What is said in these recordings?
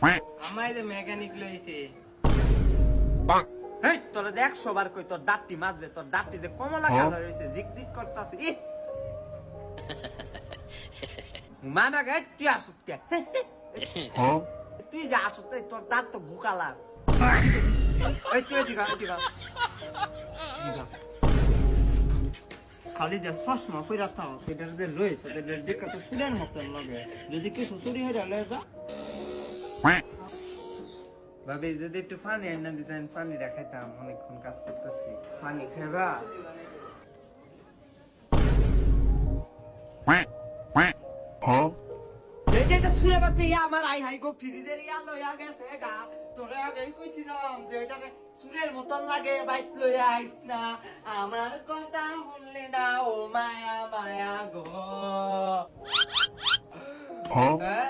আমায় যে মেকানিক লইছে হেই তোরা দেখ সবার কই তোর দাঁতটি মাজবে, তোর দাঁতটি যে কমলা কালার হইছে, জিক করতাছে। মামা গে তুই আসুস কে? তুই যে আসুস তোর দাঁত তো ভুকালার। এই তুই এদিকে এদিকে খালি যে চশমা ফিরা থাও, এটার যে লইছে এটার দেখে তো সুরের মতন লাগে। যদি কিছু চুরি হয়ে গেলে যা ভাবি, যদি একটু পানি এনে দিতেন, পানি রাখাইতাম, অনেকক্ষণ কাজ করতেছি। পানি খাইবা? এই যে এটা সুরে বাচ্চা ইয়া আমার আই হাই গো ফ্রিজের ইয়া লইয়া গেছে গা। তোরে আগেই কইছিলাম যে এটাকে সুরের মতন লাগে, বাইক লইয়া আইস না। আমার কথা শুনলি না ও মায়া মায়া গো। হ্যাঁ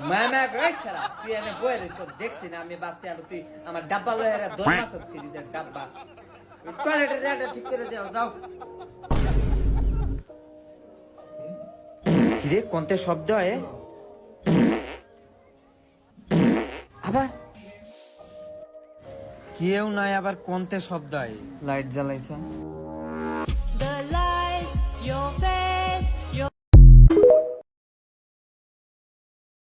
মামা গেছরা তুই এনে বই রেছ দেখছি না, আমি ভাবছি আর তুই আমার ডাব্বা লয়ে রে দই মাছ ফ্রিজের ডাব্বা। টয়লেটের এটা ঠিক করে দাও যাও। কিরে কোনতে শব্দ হয় আবার? কেউ নাই, আবার কোনতে শব্দ হয়? Light জ্বালাইছে। The lights your face